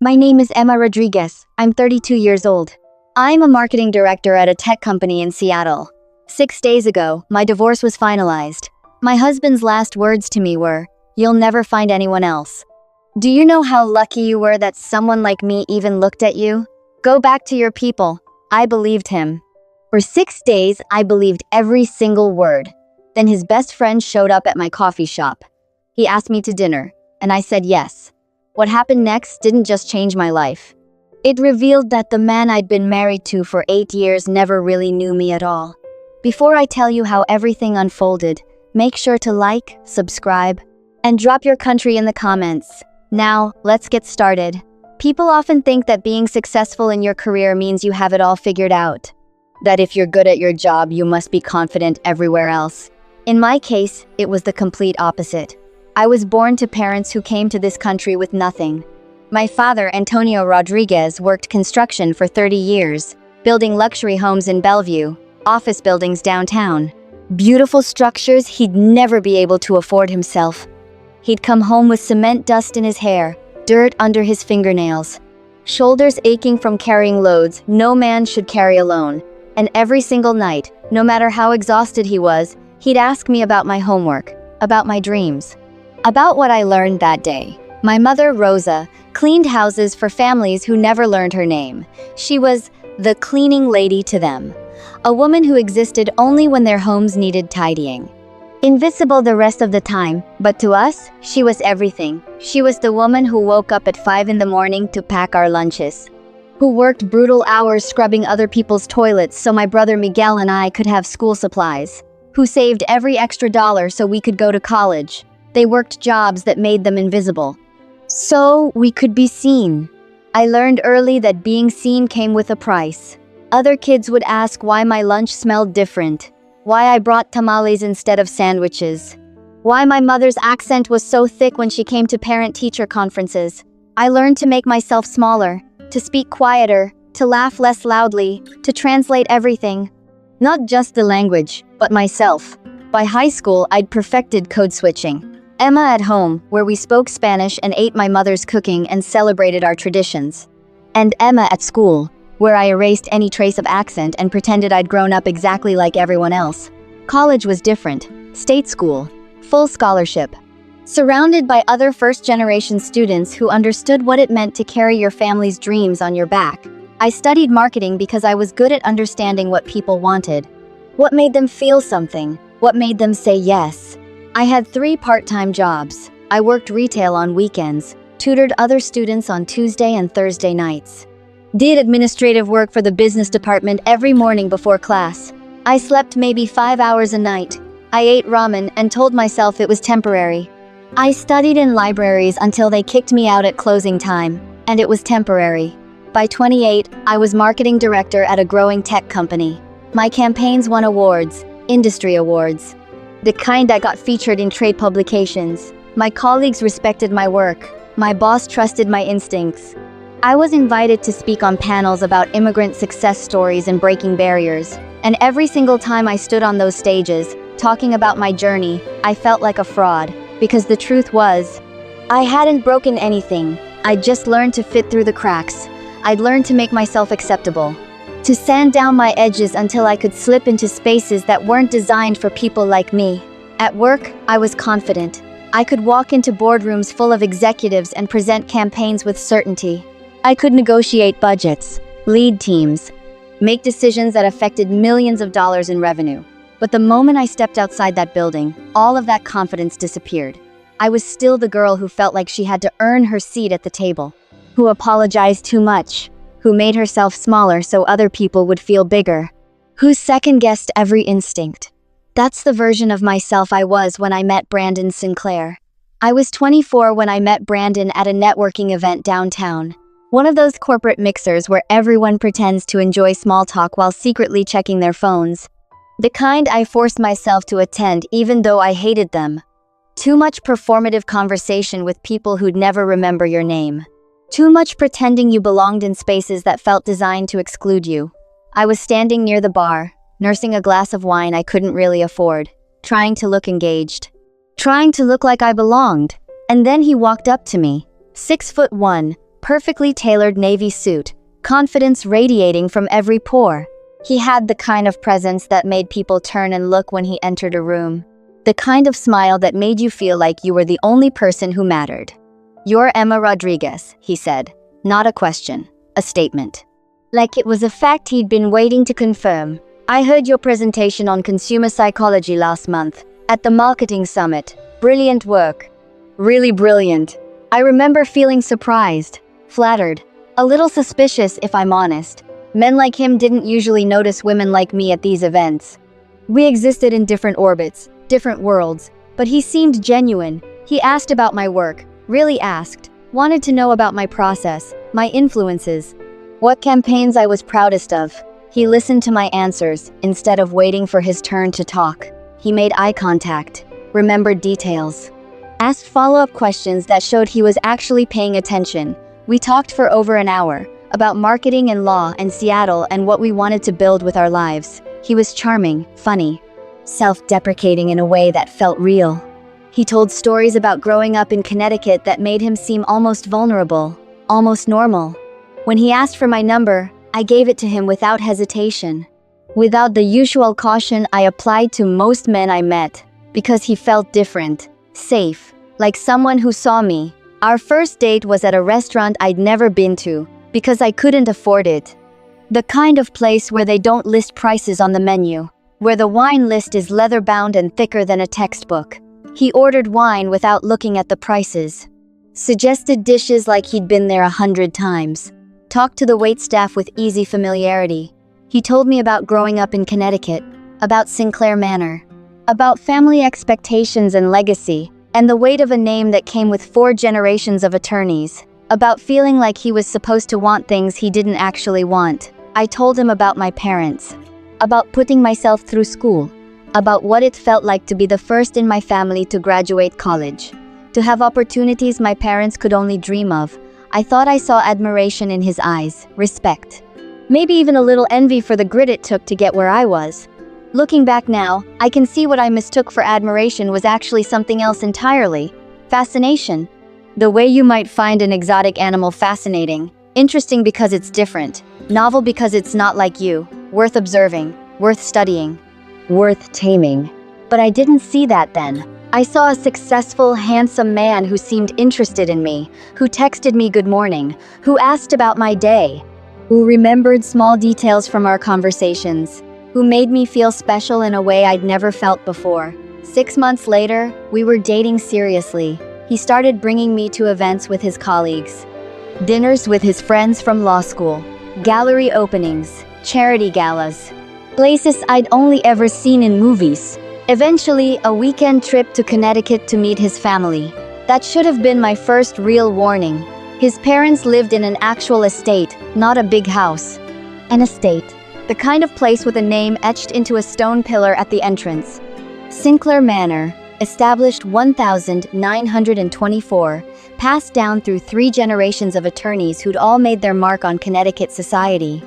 My name is Emma Rodriguez. I'm 32 years old. I'm a marketing director at a tech company in Seattle. 6 days ago, my divorce was finalized. My husband's last words to me were, "You'll never find anyone else." Do you know how lucky you were that someone like me even looked at you? Go back to your people. I believed him. For 6 days, I believed every single word. Then his best friend showed up at my coffee shop. He asked me to dinner, and I said yes. What happened next didn't just change my life. It revealed that the man I'd been married to for 8 years never really knew me at all. Before I tell you how everything unfolded, make sure to like, subscribe, and drop your country in the comments. Now, let's get started. People often think that being successful in your career means you have it all figured out. That if you're good at your job, you must be confident everywhere else. In my case, it was the complete opposite. I was born to parents who came to this country with nothing. My father, Antonio Rodriguez, worked construction for 30 years, building luxury homes in Bellevue, office buildings downtown. Beautiful structures he'd never be able to afford himself. He'd come home with cement dust in his hair, dirt under his fingernails, shoulders aching from carrying loads no man should carry alone. And every single night, no matter how exhausted he was, he'd ask me about my homework, about my dreams, about what I learned that day. My mother, Rosa, cleaned houses for families who never learned her name. She was the cleaning lady to them, a woman who existed only when their homes needed tidying. Invisible the rest of the time, but to us, she was everything. She was the woman who woke up at 5 in the morning to pack our lunches, who worked brutal hours scrubbing other people's toilets so my brother Miguel and I could have school supplies, who saved every extra dollar so we could go to college. They worked jobs that made them invisible, so we could be seen. I learned early that being seen came with a price. Other kids would ask why my lunch smelled different, why I brought tamales instead of sandwiches, why my mother's accent was so thick when she came to parent-teacher conferences. I learned to make myself smaller, to speak quieter, to laugh less loudly, to translate everything. Not just the language, but myself. By high school, I'd perfected code switching. Emma at home, where we spoke Spanish and ate my mother's cooking and celebrated our traditions. And Emma at school, where I erased any trace of accent and pretended I'd grown up exactly like everyone else. College was different. State school. Full scholarship. Surrounded by other first-generation students who understood what it meant to carry your family's dreams on your back. I studied marketing because I was good at understanding what people wanted. What made them feel something? What made them say yes? I had 3 part-time jobs. I worked retail on weekends, tutored other students on Tuesday and Thursday nights, did administrative work for the business department every morning before class. I slept maybe 5 hours a night. I ate ramen and told myself it was temporary. I studied in libraries until they kicked me out at closing time, and it was temporary. By 28, I was marketing director at a growing tech company. My campaigns won awards, industry awards, the kind that got featured in trade publications. My colleagues respected my work. My boss trusted my instincts. I was invited to speak on panels about immigrant success stories and breaking barriers. And every single time I stood on those stages, talking about my journey, I felt like a fraud. Because the truth was, I hadn't broken anything. I'd just learned to fit through the cracks. I'd learned to make myself acceptable, to sand down my edges until I could slip into spaces that weren't designed for people like me. At work, I was confident. I could walk into boardrooms full of executives and present campaigns with certainty. I could negotiate budgets, lead teams, make decisions that affected millions of dollars in revenue. But the moment I stepped outside that building, all of that confidence disappeared. I was still the girl who felt like she had to earn her seat at the table, who apologized too much, who made herself smaller so other people would feel bigger, who second-guessed every instinct. That's the version of myself I was when I met Brandon Sinclair. I was 24 when I met Brandon at a networking event downtown. One of those corporate mixers where everyone pretends to enjoy small talk while secretly checking their phones. The kind I forced myself to attend even though I hated them. Too much performative conversation with people who'd never remember your name. Too much pretending you belonged in spaces that felt designed to exclude you. I was standing near the bar, nursing a glass of wine I couldn't really afford, trying to look engaged, trying to look like I belonged. And then he walked up to me, 6'1", perfectly tailored navy suit, confidence radiating from every pore. He had the kind of presence that made people turn and look when he entered a room. The kind of smile that made you feel like you were the only person who mattered. "You're Emma Rodriguez," he said. Not a question, a statement. Like it was a fact he'd been waiting to confirm. "I heard your presentation on consumer psychology last month, at the marketing summit. Brilliant work." Really brilliant. I remember feeling surprised, flattered, a little suspicious if I'm honest. Men like him didn't usually notice women like me at these events. We existed in different orbits, different worlds, but he seemed genuine. He asked about my work, really asked, wanted to know about my process, my influences, what campaigns I was proudest of. He listened to my answers, instead of waiting for his turn to talk. He made eye contact, remembered details, asked follow-up questions that showed he was actually paying attention. We talked for over an hour, about marketing and law and Seattle and what we wanted to build with our lives. He was charming, funny, self-deprecating in a way that felt real. He told stories about growing up in Connecticut that made him seem almost vulnerable, almost normal. When he asked for my number, I gave it to him without hesitation. Without the usual caution I applied to most men I met, because he felt different, safe, like someone who saw me. Our first date was at a restaurant I'd never been to, because I couldn't afford it. The kind of place where they don't list prices on the menu, where the wine list is leather-bound and thicker than a textbook. He ordered wine without looking at the prices, suggested dishes like he'd been there 100 times, talked to the waitstaff with easy familiarity. He told me about growing up in Connecticut, about Sinclair Manor, about family expectations and legacy, and the weight of a name that came with 4 generations of attorneys, about feeling like he was supposed to want things he didn't actually want. I told him about my parents, about putting myself through school, about what it felt like to be the first in my family to graduate college, to have opportunities my parents could only dream of. I thought I saw admiration in his eyes, respect, maybe even a little envy for the grit it took to get where I was. Looking back now, I can see what I mistook for admiration was actually something else entirely: fascination. The way you might find an exotic animal fascinating, interesting because it's different, novel because it's not like you, worth observing, worth studying, worth taming. But I didn't see that then. I saw a successful, handsome man who seemed interested in me, who texted me good morning, who asked about my day, who remembered small details from our conversations, who made me feel special in a way I'd never felt before. 6 months later, we were dating seriously. He started bringing me to events with his colleagues, dinners with his friends from law school, gallery openings, charity galas, places I'd only ever seen in movies. Eventually, a weekend trip to Connecticut to meet his family. That should have been my first real warning. His parents lived in an actual estate, not a big house. An estate. The kind of place with a name etched into a stone pillar at the entrance. Sinclair Manor, established 1924, passed down through 3 generations of attorneys who'd all made their mark on Connecticut society.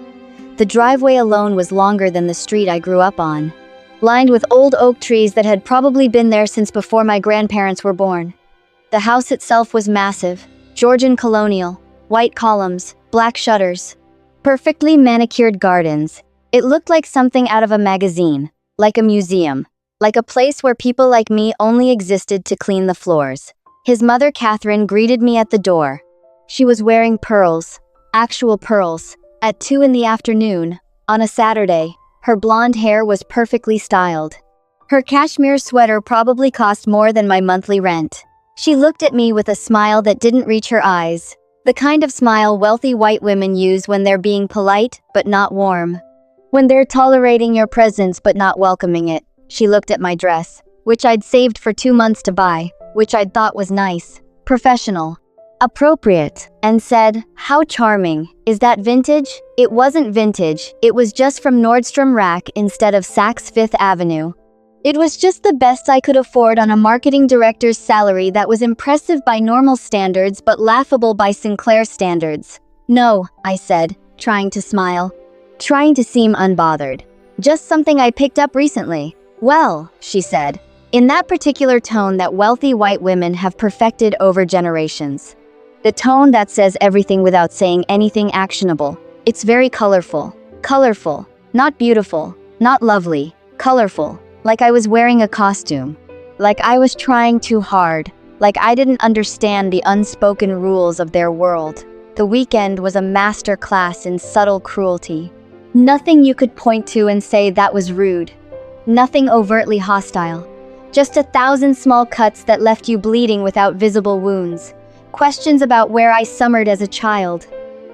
The driveway alone was longer than the street I grew up on, lined with old oak trees that had probably been there since before my grandparents were born. The house itself was massive, Georgian colonial, white columns, black shutters, perfectly manicured gardens. It looked like something out of a magazine, like a museum, like a place where people like me only existed to clean the floors. His mother, Catherine, greeted me at the door. She was wearing pearls, actual pearls, at 2 in the afternoon, on a Saturday. Her blonde hair was perfectly styled. Her cashmere sweater probably cost more than my monthly rent. She looked at me with a smile that didn't reach her eyes, the kind of smile wealthy white women use when they're being polite but not warm, when they're tolerating your presence but not welcoming it. She looked at my dress, which I'd saved for 2 months to buy, which I'd thought was nice, professional, appropriate, and said, "How charming. Is that vintage?" It wasn't vintage, it was just from Nordstrom Rack instead of Saks Fifth Avenue. It was just the best I could afford on a marketing director's salary that was impressive by normal standards but laughable by Sinclair standards. "No," I said, trying to smile, trying to seem unbothered. "Just something I picked up recently." "Well," she said, in that particular tone that wealthy white women have perfected over generations. The tone that says everything without saying anything actionable. It's very colorful. Colorful. Not beautiful. Not lovely. Colorful. Like I was wearing a costume. Like I was trying too hard. Like I didn't understand the unspoken rules of their world. The weekend was a master class in subtle cruelty. Nothing you could point to and say that was rude. Nothing overtly hostile. Just 1,000 small cuts that left you bleeding without visible wounds. Questions about where I summered as a child.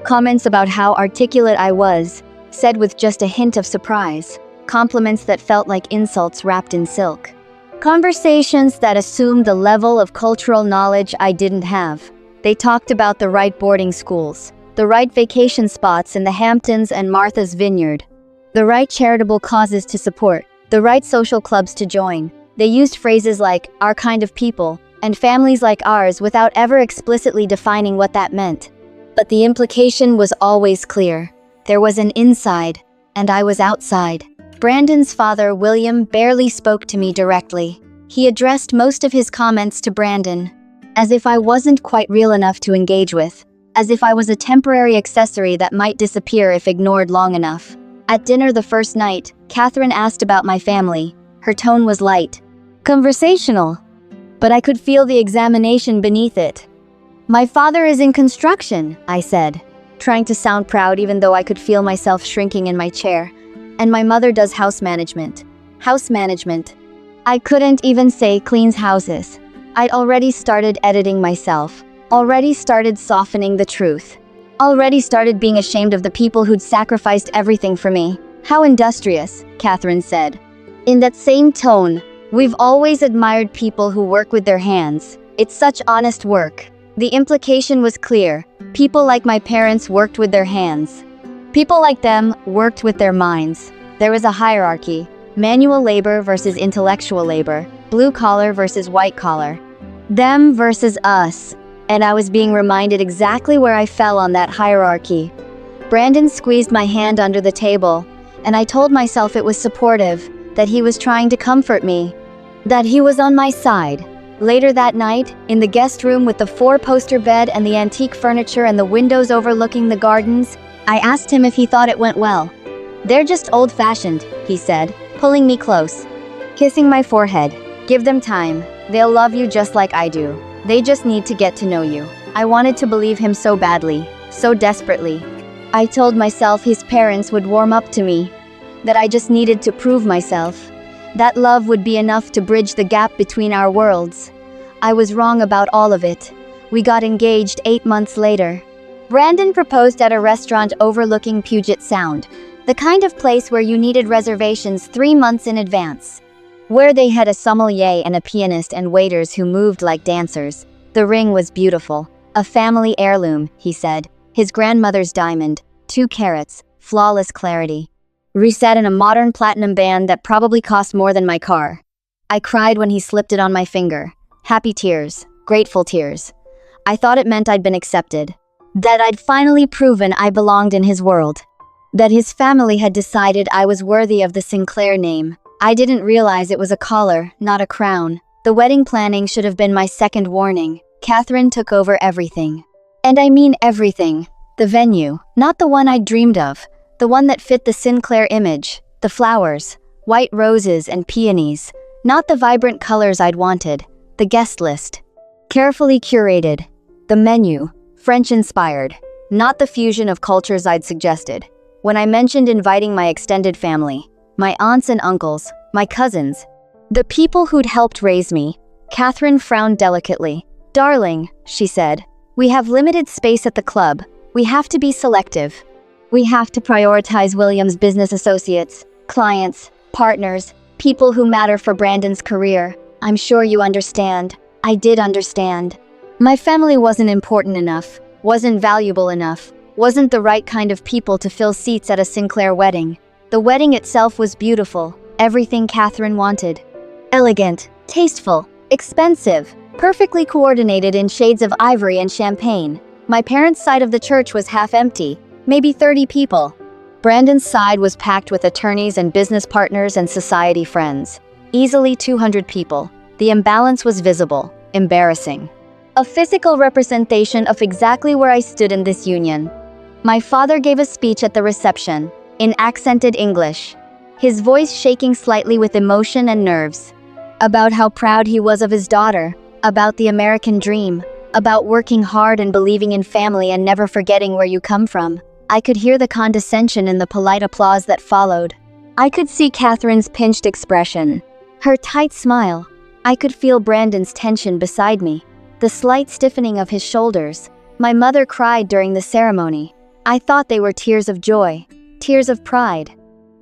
Comments about how articulate I was, said with just a hint of surprise. Compliments that felt like insults wrapped in silk. Conversations that assumed the level of cultural knowledge I didn't have. They talked about the right boarding schools, the right vacation spots in the Hamptons and Martha's Vineyard, the right charitable causes to support, the right social clubs to join. They used phrases like, our kind of people, and families like ours without ever explicitly defining what that meant. But the implication was always clear. There was an inside, and I was outside. Brandon's father, William, barely spoke to me directly. He addressed most of his comments to Brandon, as if I wasn't quite real enough to engage with, as if I was a temporary accessory that might disappear if ignored long enough. At dinner the first night, Catherine asked about my family. Her tone was light, conversational, but I could feel the examination beneath it. My father is in construction, I said, trying to sound proud even though I could feel myself shrinking in my chair. And my mother does house management. House management. I couldn't even say cleans houses. I'd already started editing myself. Already started softening the truth. Already started being ashamed of the people who'd sacrificed everything for me. How industrious, Catherine said. In that same tone, we've always admired people who work with their hands. It's such honest work. The implication was clear. People like my parents worked with their hands. People like them worked with their minds. There was a hierarchy. Manual labor versus intellectual labor. Blue collar versus white collar. Them versus us. And I was being reminded exactly where I fell on that hierarchy. Brandon squeezed my hand under the table, and I told myself it was supportive, that he was trying to comfort me, that he was on my side. Later that night, in the guest room with the 4-poster bed and the antique furniture and the windows overlooking the gardens, I asked him if he thought it went well. They're just old-fashioned, he said, pulling me close, kissing my forehead. Give them time. They'll love you just like I do. They just need to get to know you. I wanted to believe him so badly, so desperately. I told myself his parents would warm up to me, that I just needed to prove myself. That love would be enough to bridge the gap between our worlds. I was wrong about all of it. We got engaged 8 months later. Brandon proposed at a restaurant overlooking Puget Sound, the kind of place where you needed reservations 3 months in advance. Where they had a sommelier and a pianist and waiters who moved like dancers. The ring was beautiful. A family heirloom, he said. His grandmother's diamond, 2 carats, flawless clarity. Reset in a modern platinum band that probably cost more than my car. I cried when he slipped it on my finger. Happy tears, grateful tears. I thought it meant I'd been accepted. That I'd finally proven I belonged in his world. That his family had decided I was worthy of the Sinclair name. I didn't realize it was a collar, not a crown. The wedding planning should have been my second warning. Catherine took over everything. And I mean everything. The venue, not the one I'd dreamed of. The one that fit the Sinclair image. The flowers, white roses and peonies. Not the vibrant colors I'd wanted. The guest list, carefully curated. The menu, French-inspired. Not the fusion of cultures I'd suggested. When I mentioned inviting my extended family, my aunts and uncles, my cousins, the people who'd helped raise me, Catherine frowned delicately. Darling, she said, we have limited space at the club. We have to be selective. We have to prioritize William's business associates, clients, partners, people who matter for Brandon's career. I'm sure you understand. I did understand. My family wasn't important enough, wasn't valuable enough, wasn't the right kind of people to fill seats at a Sinclair wedding. The wedding itself was beautiful, everything Catherine wanted. Elegant, tasteful, expensive, perfectly coordinated in shades of ivory and champagne. My parents' side of the church was half empty, maybe 30 people. Brandon's side was packed with attorneys and business partners and society friends. Easily 200 people. The imbalance was visible, embarrassing. A physical representation of exactly where I stood in this union. My father gave a speech at the reception, in accented English, his voice shaking slightly with emotion and nerves, about how proud he was of his daughter, about the American dream, about working hard and believing in family and never forgetting where you come from. I could hear the condescension in the polite applause that followed. I could see Catherine's pinched expression, her tight smile. I could feel Brandon's tension beside me, the slight stiffening of his shoulders. My mother cried during the ceremony. I thought they were tears of joy, tears of pride.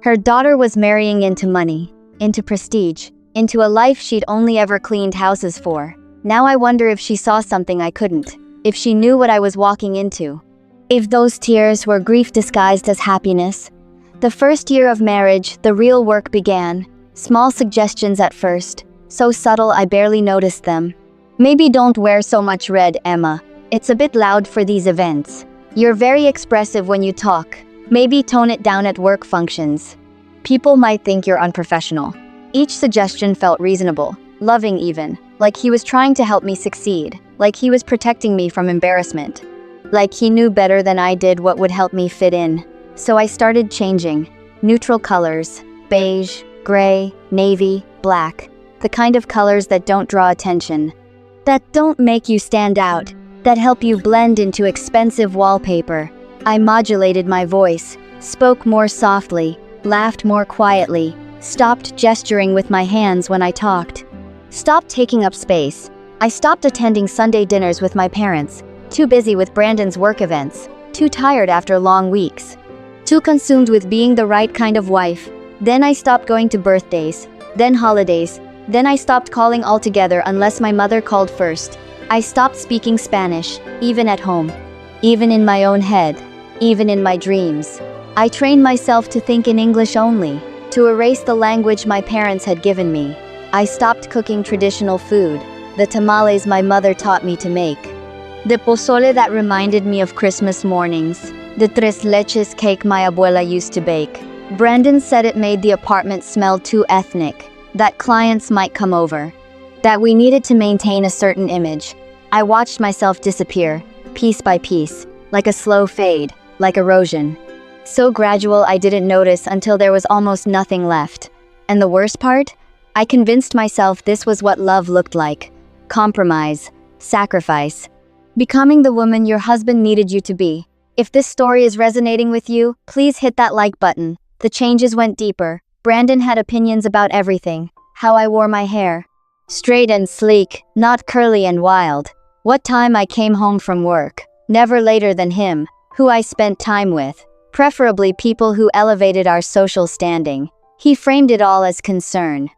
Her daughter was marrying into money, into prestige, into a life she'd only ever cleaned houses for. Now I wonder if she saw something I couldn't, if she knew what I was walking into. If those tears were grief disguised as happiness. The first year of marriage, the real work began. Small suggestions at first, so subtle I barely noticed them. Maybe don't wear so much red, Emma. It's a bit loud for these events. You're very expressive when you talk. Maybe tone it down at work functions. People might think you're unprofessional. Each suggestion felt reasonable, loving even, like he was trying to help me succeed, like he was protecting me from embarrassment. Like he knew better than I did what would help me fit in. So I started changing. Neutral colors, beige, gray, navy, black. The kind of colors that don't draw attention. That don't make you stand out. That help you blend into expensive wallpaper. I modulated my voice, spoke more softly, laughed more quietly, stopped gesturing with my hands when I talked. Stopped taking up space. I stopped attending Sunday dinners with my parents, too busy with Brandon's work events, too tired after long weeks, too consumed with being the right kind of wife. Then I stopped going to birthdays, then holidays, then I stopped calling altogether unless my mother called first. I stopped speaking Spanish, even at home, even in my own head, even in my dreams. I trained myself to think in English only, to erase the language my parents had given me. I stopped cooking traditional food, the tamales my mother taught me to make, the pozole that reminded me of Christmas mornings, the tres leches cake my abuela used to bake. Brandon said it made the apartment smell too ethnic, that clients might come over, that we needed to maintain a certain image. I watched myself disappear, piece by piece, like a slow fade, like erosion. So gradual I didn't notice until there was almost nothing left. And the worst part? I convinced myself this was what love looked like. Compromise, sacrifice, becoming the woman your husband needed you to be. If this story is resonating with you, please hit that like button. The changes went deeper. Brandon had opinions about everything. How I wore my hair. Straight and sleek, not curly and wild. What time I came home from work. Never later than him. Who I spent time with, preferably people who elevated our social standing. He framed it all as concern,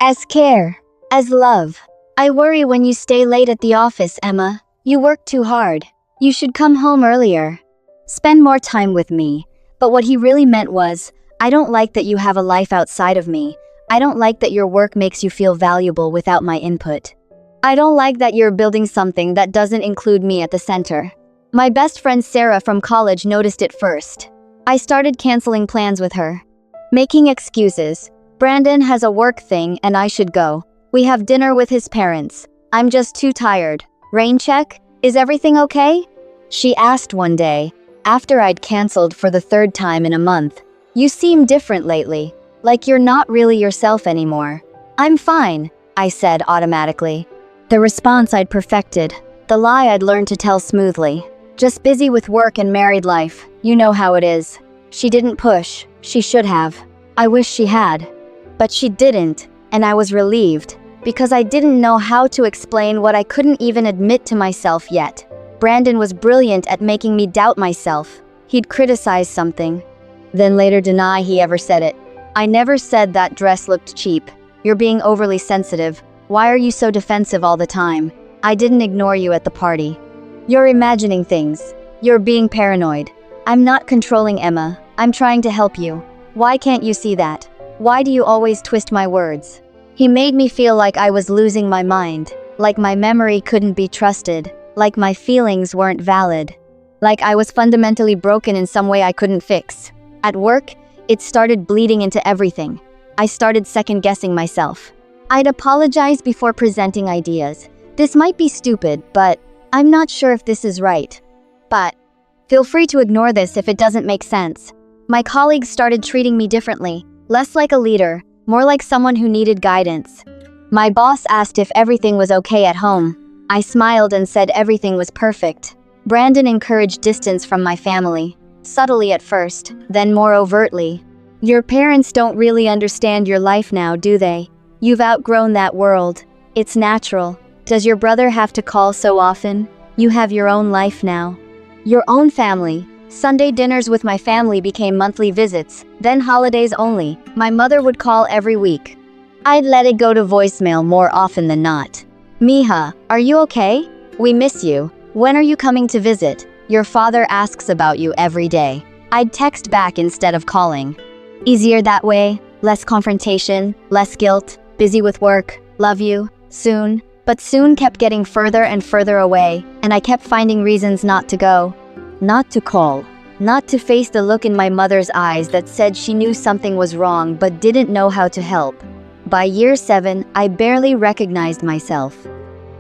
as care, as love. I worry when you stay late at the office, Emma. You work too hard. You should come home earlier. Spend more time with me. But what he really meant was, I don't like that you have a life outside of me. I don't like that your work makes you feel valuable without my input. I don't like that you're building something that doesn't include me at the center. My best friend Sarah from college noticed it first. I started canceling plans with her. Making excuses. Brandon has a work thing and I should go. We have dinner with his parents. I'm just too tired. Rain check? Is everything okay? She asked one day, after I'd canceled for the third time in a month. You seem different lately. Like you're not really yourself anymore. I'm fine, I said automatically. The response I'd perfected. The lie I'd learned to tell smoothly. Just busy with work and married life. You know how it is. She didn't push. She should have. I wish she had. But she didn't, and I was relieved, because I didn't know how to explain what I couldn't even admit to myself yet. Brandon was brilliant at making me doubt myself. He'd criticize something, then later deny he ever said it. I never said that dress looked cheap. You're being overly sensitive. Why are you so defensive all the time? I didn't ignore you at the party. You're imagining things. You're being paranoid. I'm not controlling Emma. I'm trying to help you. Why can't you see that? Why do you always twist my words? He made me feel like I was losing my mind, like my memory couldn't be trusted, like my feelings weren't valid, like I was fundamentally broken in some way I couldn't fix. At work, it started bleeding into everything. I started second-guessing myself. I'd apologize before presenting ideas. This might be stupid, but I'm not sure if this is right, but feel free to ignore this if it doesn't make sense. My colleagues started treating me differently, less like a leader, more like someone who needed guidance. My boss asked if everything was okay at home. I smiled and said everything was perfect. Brandon encouraged distance from my family, subtly at first, then more overtly. Your parents don't really understand your life now, do they? You've outgrown that world. It's natural. Does your brother have to call so often? You have your own life now. Your own family. Sunday dinners with my family became monthly visits, then holidays only. My mother would call every week. I'd let it go to voicemail more often than not. Mija, are you okay? We miss you. When are you coming to visit? Your father asks about you every day. I'd text back instead of calling. Easier that way, less confrontation, less guilt, busy with work, love you, soon. But soon kept getting further and further away, and I kept finding reasons not to go. Not to call. Not to face the look in my mother's eyes that said she knew something was wrong but didn't know how to help. By year 7, I barely recognized myself.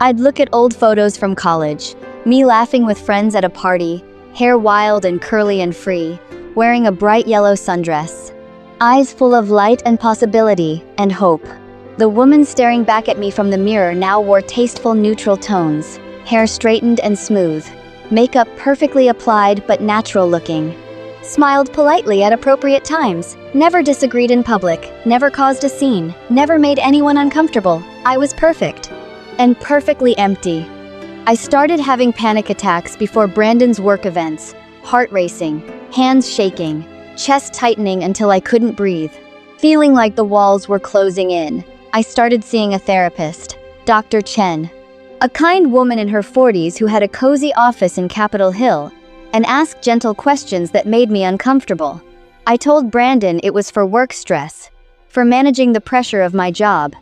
I'd look at old photos from college, me laughing with friends at a party, hair wild and curly and free, wearing a bright yellow sundress. Eyes full of light and possibility and hope. The woman staring back at me from the mirror now wore tasteful neutral tones, hair straightened and smooth, makeup perfectly applied but natural looking. Smiled politely at appropriate times, never disagreed in public, never caused a scene, never made anyone uncomfortable. I was perfect. And perfectly empty. I started having panic attacks before Brandon's work events, heart racing, hands shaking, chest tightening until I couldn't breathe. Feeling like the walls were closing in, I started seeing a therapist, Dr. Chen, a kind woman in her 40s who had a cozy office in Capitol Hill and asked gentle questions that made me uncomfortable. I told Brandon it was for work stress, for managing the pressure of my job,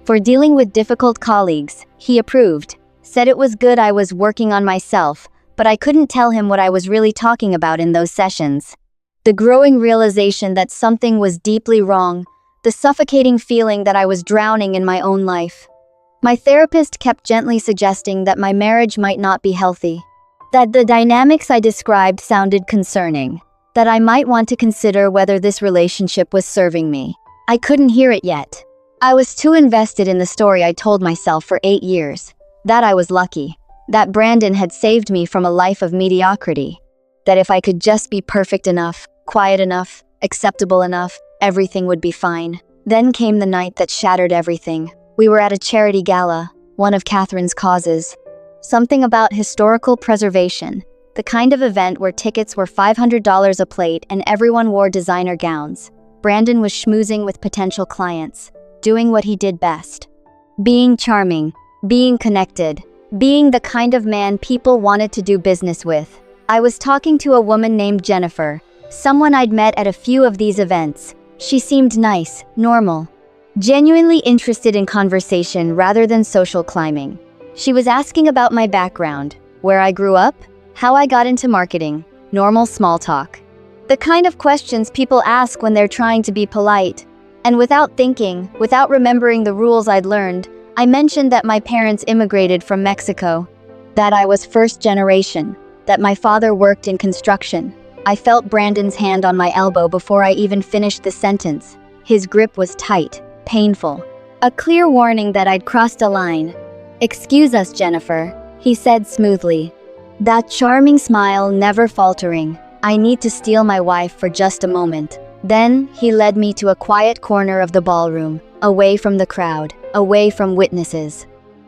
for dealing with difficult colleagues. He approved, said it was good I was working on myself, but I couldn't tell him what I was really talking about in those sessions. The growing realization that something was deeply wrong, the suffocating feeling that I was drowning in my own life. My therapist kept gently suggesting that my marriage might not be healthy, that the dynamics I described sounded concerning, that I might want to consider whether this relationship was serving me. I couldn't hear it yet. I was too invested in the story I told myself for 8 years, that I was lucky, that Brandon had saved me from a life of mediocrity, that if I could just be perfect enough, quiet enough, acceptable enough, everything would be fine. Then came the night that shattered everything. We were at a charity gala, one of Catherine's causes. Something about historical preservation, the kind of event where tickets were $500 a plate and everyone wore designer gowns. Brandon was schmoozing with potential clients, doing what he did best. Being charming, being connected, being the kind of man people wanted to do business with. I was talking to a woman named Jennifer, someone I'd met at a few of these events. She seemed nice, normal, genuinely interested in conversation rather than social climbing. She was asking about my background, where I grew up, how I got into marketing, normal small talk. The kind of questions people ask when they're trying to be polite. And without thinking, without remembering the rules I'd learned, I mentioned that my parents immigrated from Mexico, that I was first generation, that my father worked in construction. I felt Brandon's hand on my elbow before I even finished the sentence. His grip was tight, painful. A clear warning that I'd crossed a line. "Excuse us, Jennifer," he said smoothly. That charming smile never faltering. I need to steal my wife for just a moment. Then, he led me to a quiet corner of the ballroom, away from the crowd, away from witnesses.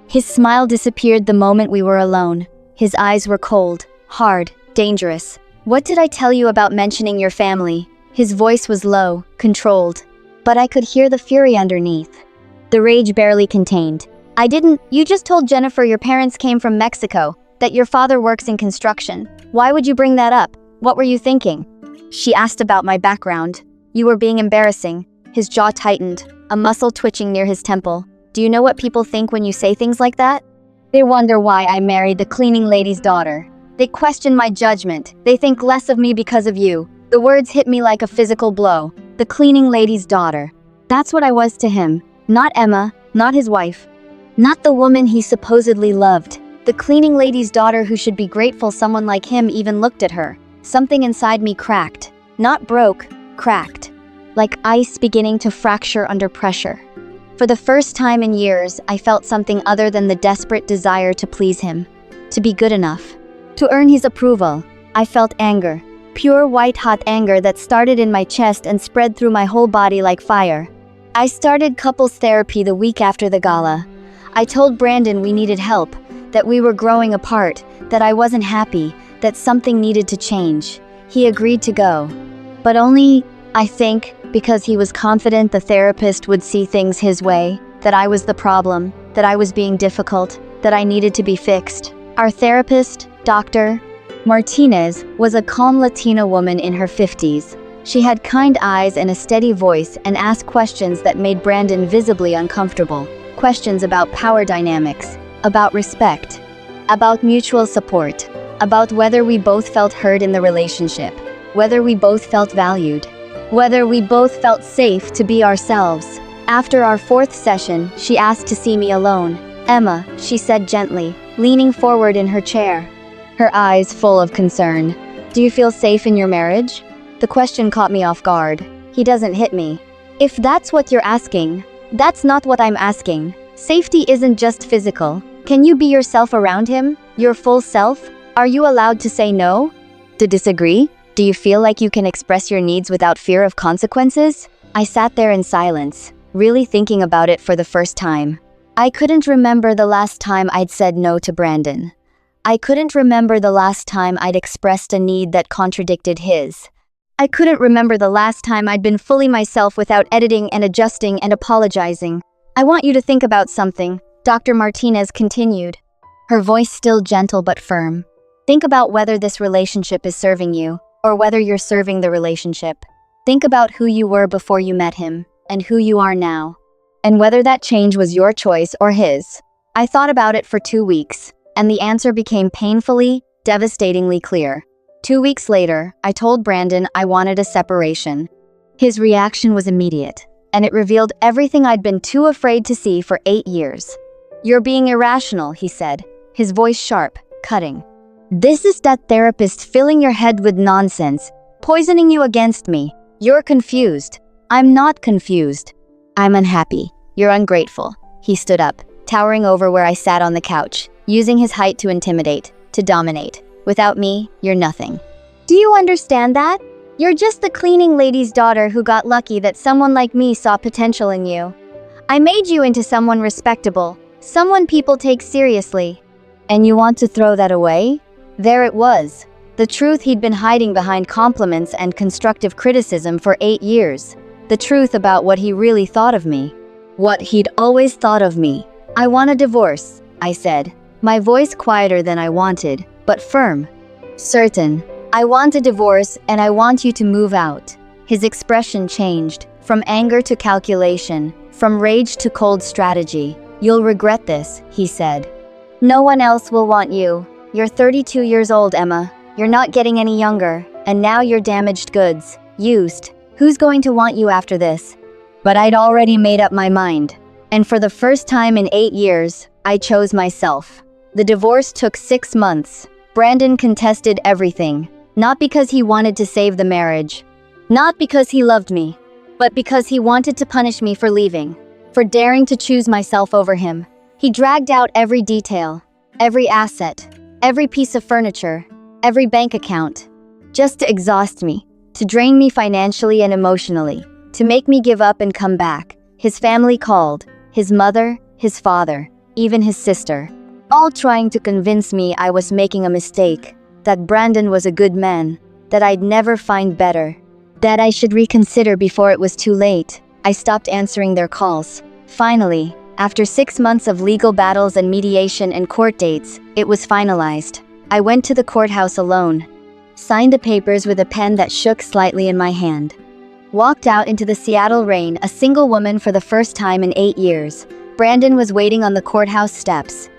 His smile disappeared the moment we were alone. His eyes were cold, hard, dangerous. "What did I tell you about mentioning your family?" His voice was low, controlled, but I could hear the fury underneath. The rage barely contained. You just told Jennifer your parents came from Mexico, that your father works in construction. Why would you bring that up? What were you thinking?" She asked about my background. "You were being embarrassing." His jaw tightened, a muscle twitching near his temple. "Do you know what people think when you say things like that? They wonder why I married the cleaning lady's daughter. They question my judgment. They think less of me because of you." The words hit me like a physical blow. The cleaning lady's daughter. That's what I was to him. Not Emma, not his wife. Not the woman he supposedly loved. The cleaning lady's daughter who should be grateful someone like him even looked at her. Something inside me cracked. Not broke, cracked. Like ice beginning to fracture under pressure. For the first time in years, I felt something other than the desperate desire to please him. To be good enough. To earn his approval. I felt anger. Pure white-hot anger that started in my chest and spread through my whole body like fire. I started couples therapy the week after the gala. I told Brandon we needed help, that we were growing apart, that I wasn't happy, that something needed to change. He agreed to go. But only, I think, because he was confident the therapist would see things his way, that I was the problem, that I was being difficult, that I needed to be fixed. Our therapist, Dr. Martinez, was a calm Latina woman in her 50s. She had kind eyes and a steady voice and asked questions that made Brandon visibly uncomfortable. Questions about power dynamics, about respect, about mutual support, about whether we both felt heard in the relationship, whether we both felt valued, whether we both felt safe to be ourselves. After our 4th session, she asked to see me alone. "Emma," she said gently, leaning forward in her chair, her eyes full of concern. "Do you feel safe in your marriage?" The question caught me off guard. He doesn't hit me. If that's what you're asking, that's not what I'm asking. Safety isn't just physical. Can you be yourself around him? Your full self? Are you allowed to say no? To disagree? Do you feel like you can express your needs without fear of consequences? I sat there in silence, really thinking about it for the first time. I couldn't remember the last time I'd said no to Brandon. I couldn't remember the last time I'd expressed a need that contradicted his. I couldn't remember the last time I'd been fully myself without editing and adjusting and apologizing. "I want you to think about something," Dr. Martinez continued, her voice still gentle but firm. "Think about whether this relationship is serving you, or whether you're serving the relationship. Think about who you were before you met him, and who you are now, and whether that change was your choice or his." I thought about it for 2 weeks, and the answer became painfully, devastatingly clear. 2 weeks later, I told Brandon I wanted a separation. His reaction was immediate, and it revealed everything I'd been too afraid to see for 8 years. "You're being irrational," he said, his voice sharp, cutting. "This is that therapist filling your head with nonsense, poisoning you against me. You're confused." "I'm not confused. I'm unhappy. You're ungrateful." He stood up, towering over where I sat on the couch, using his height to intimidate, to dominate. "Without me, you're nothing. Do you understand that? You're just the cleaning lady's daughter who got lucky that someone like me saw potential in you. I made you into someone respectable, someone people take seriously. And you want to throw that away?" There it was. The truth he'd been hiding behind compliments and constructive criticism for 8 years. The truth about what he really thought of me. What he'd always thought of me. "I want a divorce," I said, my voice quieter than I wanted, but firm. "Certain. I want a divorce and I want you to move out." His expression changed, from anger to calculation, from rage to cold strategy. "You'll regret this," he said. "No one else will want you. You're 32 years old, Emma. You're not getting any younger, and now you're damaged goods, used. Who's going to want you after this?" But I'd already made up my mind. And for the first time in 8 years, I chose myself. The divorce took 6 months. Brandon contested everything, not because he wanted to save the marriage, not because he loved me, but because he wanted to punish me for leaving, for daring to choose myself over him. He dragged out every detail, every asset, every piece of furniture, every bank account, just to exhaust me, to drain me financially and emotionally, to make me give up and come back. His family called, his mother, his father, even his sister, all trying to convince me I was making a mistake, that Brandon was a good man, that I'd never find better, that I should reconsider before it was too late. I stopped answering their calls. Finally, after 6 months of legal battles and mediation and court dates, it was finalized. I went to the courthouse alone, signed the papers with a pen that shook slightly in my hand, walked out into the Seattle rain, a single woman for the first time in 8 years. Brandon was waiting on the courthouse steps.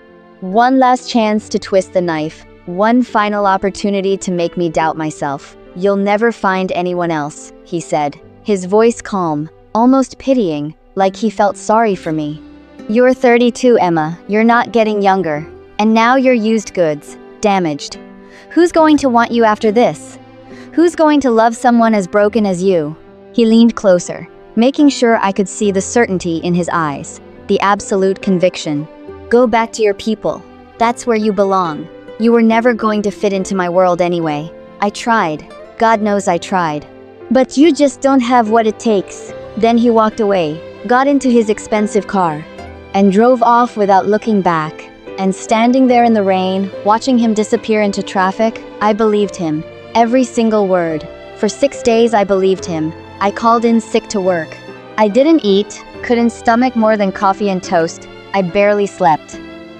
One last chance to twist the knife, one final opportunity to make me doubt myself. "You'll never find anyone else," he said, his voice calm, almost pitying, like he felt sorry for me. "You're 32, Emma. You're not getting younger. And now you're used goods, damaged. Who's going to want you after this? Who's going to love someone as broken as you? He leaned closer, making sure I could see the certainty in his eyes, the absolute conviction. Go back to your people. That's where you belong. You were never going to fit into my world anyway. I tried. God knows I tried. But you just don't have what it takes. Then he walked away, got into his expensive car, and drove off without looking back. And standing there in the rain, watching him disappear into traffic, I believed him. Every single word. For 6 days I believed him. I called in sick to work. I didn't eat, couldn't stomach more than coffee and toast. I barely slept.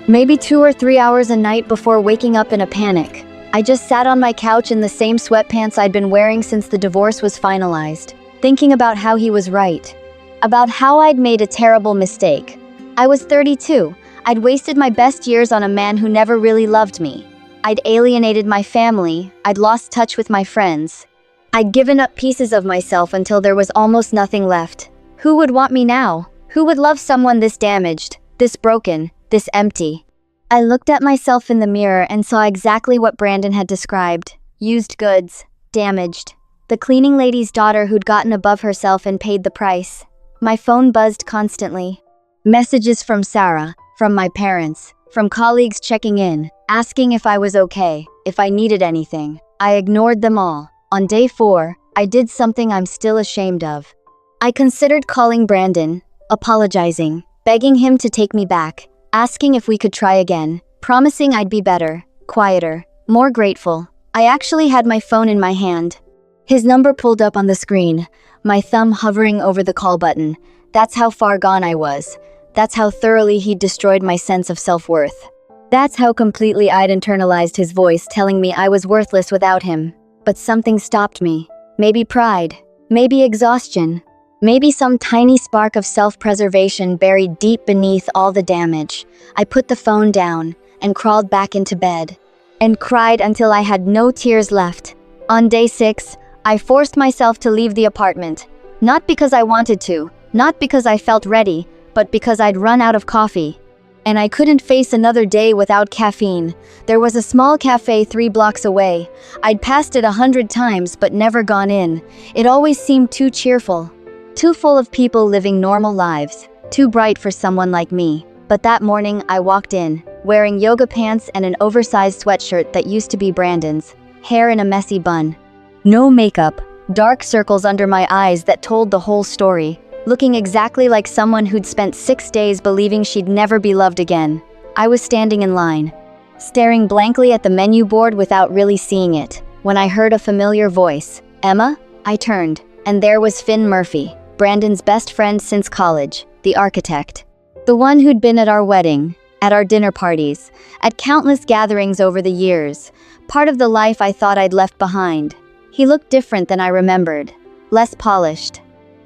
Maybe 2 or 3 hours a night before waking up in a panic. I just sat on my couch in the same sweatpants I'd been wearing since the divorce was finalized, thinking about how he was right. About how I'd made a terrible mistake. I was 32. I'd wasted my best years on a man who never really loved me. I'd alienated my family. I'd lost touch with my friends. I'd given up pieces of myself until there was almost nothing left. Who would want me now? Who would love someone this damaged, this broken, this empty? I looked at myself in the mirror and saw exactly what Brandon had described. Used goods, damaged. The cleaning lady's daughter who'd gotten above herself and paid the price. My phone buzzed constantly. Messages from Sarah, from my parents, from colleagues checking in, asking if I was okay, if I needed anything. I ignored them all. On day 4, I did something I'm still ashamed of. I considered calling Brandon, apologizing, begging him to take me back, asking if we could try again, promising I'd be better, quieter, more grateful. I actually had my phone in my hand. His number pulled up on the screen, my thumb hovering over the call button. That's how far gone I was. That's how thoroughly he'd destroyed my sense of self-worth. That's how completely I'd internalized his voice telling me I was worthless without him. But something stopped me. Maybe pride. Maybe exhaustion. Maybe some tiny spark of self-preservation buried deep beneath all the damage. I put the phone down and crawled back into bed and cried until I had no tears left. On day 6, I forced myself to leave the apartment. Not because I wanted to, not because I felt ready, but because I'd run out of coffee. And I couldn't face another day without caffeine. There was a small cafe 3 blocks away. I'd passed it 100 times but never gone in. It always seemed too cheerful. Too full of people living normal lives. Too bright for someone like me. But that morning I walked in, wearing yoga pants and an oversized sweatshirt that used to be Brandon's. Hair in a messy bun. No makeup. Dark circles under my eyes that told the whole story. Looking exactly like someone who'd spent 6 days believing she'd never be loved again. I was standing in line, staring blankly at the menu board without really seeing it, when I heard a familiar voice. Emma? I turned, and there was Finn Murphy, Brandon's best friend since college, the architect. The one who'd been at our wedding, at our dinner parties, at countless gatherings over the years, part of the life I thought I'd left behind. He looked different than I remembered, less polished.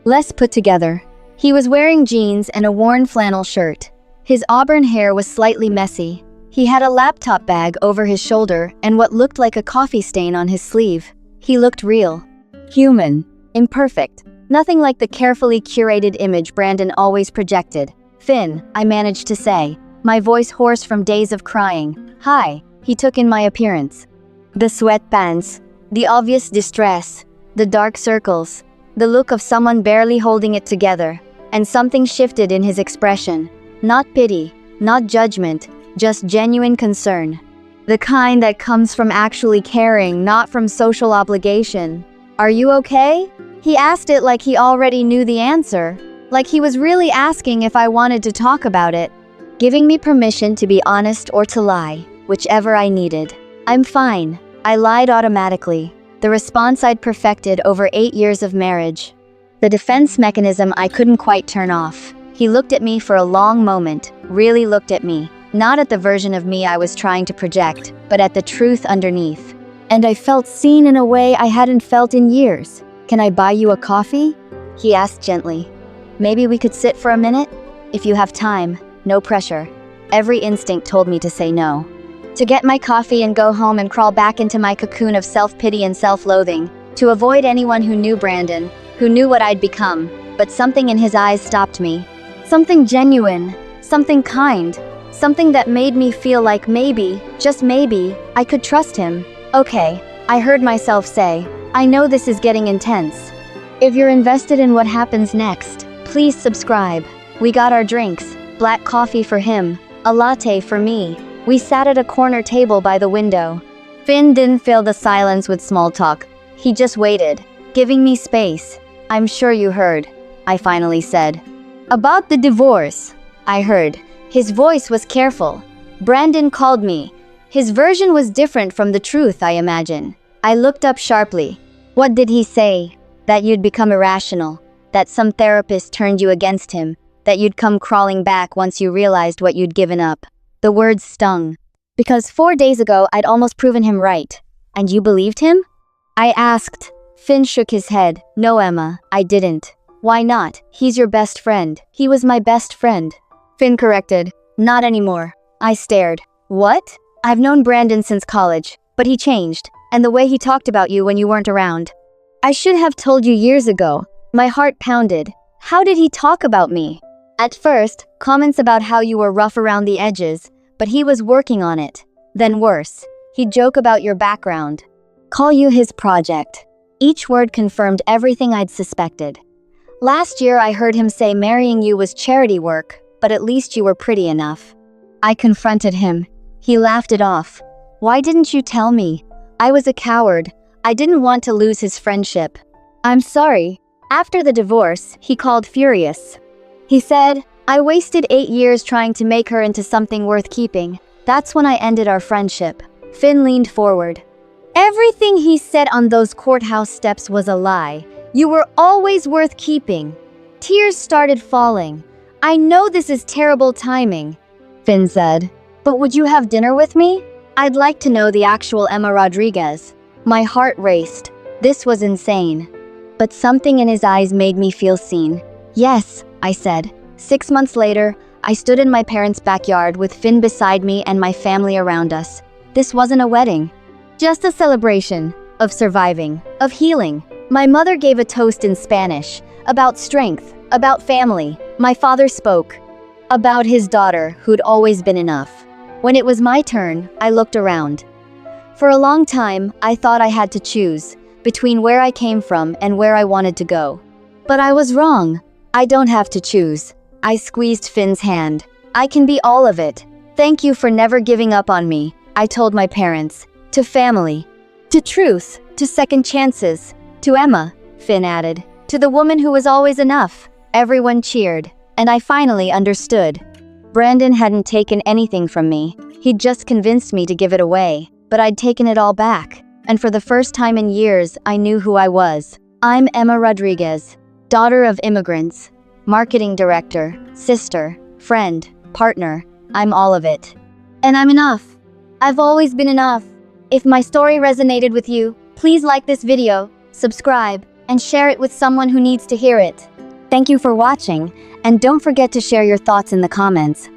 Less put together. He was wearing jeans and a worn flannel shirt. His auburn hair was slightly messy. He had a laptop bag over his shoulder and what looked like a coffee stain on his sleeve. He looked real. Human. Imperfect. Nothing like the carefully curated image Brandon always projected. Finn, I managed to say, my voice hoarse from days of crying. Hi. He took in my appearance. The sweatpants. The obvious distress. The dark circles. The look of someone barely holding it together, and something shifted in his expression. Not pity, not judgment, just genuine concern. The kind that comes from actually caring, not from social obligation. Are you okay? He asked it like he already knew the answer, like he was really asking if I wanted to talk about it, giving me permission to be honest or to lie, whichever I needed. I'm fine. I lied automatically. The response I'd perfected over 8 years of marriage. The defense mechanism I couldn't quite turn off. He looked at me for a long moment, really looked at me, not at the version of me I was trying to project, but at the truth underneath. And I felt seen in a way I hadn't felt in years. Can I buy you a coffee? He asked gently. Maybe we could sit for a minute? If you have time, no pressure. Every instinct told me to say no. To get my coffee and go home and crawl back into my cocoon of self-pity and self-loathing, to avoid anyone who knew Brandon, who knew what I'd become, but something in his eyes stopped me. Something genuine, something kind, Something that made me feel like maybe, just maybe, I could trust him. Okay, I heard myself say, I know this is getting intense. If you're invested in what happens next, please subscribe. We got our drinks, black coffee for him, a latte for me. We sat at a corner table by the window. Finn didn't fill the silence with small talk. He just waited, giving me space. I'm sure you heard, I finally said. About the divorce. I heard. His voice was careful. Brandon called me. His version was different from the truth, I imagine. I looked up sharply. What did he say? That you'd become irrational. That some therapist turned you against him. That you'd come crawling back once you realized what you'd given up. The words stung. Because 4 days ago, I'd almost proven him right. And you believed him? I asked. Finn shook his head. No, Emma, I didn't. Why not? He's your best friend. He was my best friend. Finn corrected. Not anymore. I stared. What? I've known Brandon since college, but he changed, and the way he talked about you when you weren't around. I should have told you years ago. My heart pounded. How did he talk about me? At first, comments about how you were rough around the edges, but he was working on it. Then worse, he'd joke about your background. Call you his project. Each word confirmed everything I'd suspected. Last year I heard him say marrying you was charity work, but at least you were pretty enough. I confronted him. He laughed it off. Why didn't you tell me? I was a coward. I didn't want to lose his friendship. I'm sorry. After the divorce, he called furious. He said, I wasted 8 years trying to make her into something worth keeping. That's when I ended our friendship. Finn leaned forward. Everything he said on those courthouse steps was a lie. You were always worth keeping. Tears started falling. I know this is terrible timing, Finn said. But would you have dinner with me? I'd like to know the actual Emma Rodriguez. My heart raced. This was insane. But something in his eyes made me feel seen. Yes, I said. 6 months later, I stood in my parents' backyard with Finn beside me and my family around us. This wasn't a wedding. Just a celebration of surviving, of healing. My mother gave a toast in Spanish, about strength, about family. My father spoke about his daughter, who'd always been enough. When it was my turn, I looked around. For a long time, I thought I had to choose between where I came from and where I wanted to go. But I was wrong. I don't have to choose. I squeezed Finn's hand. I can be all of it. Thank you for never giving up on me, I told my parents. To family. To truth. To second chances. To Emma, Finn added. To the woman who was always enough. Everyone cheered, and I finally understood. Brandon hadn't taken anything from me. He'd just convinced me to give it away, but I'd taken it all back. And for the first time in years, I knew who I was. I'm Emma Rodriguez, daughter of immigrants, marketing director, sister, friend, partner. I'm all of it. And I'm enough. I've always been enough. If my story resonated with you, please like this video, subscribe, and share it with someone who needs to hear it. Thank you for watching, and don't forget to share your thoughts in the comments.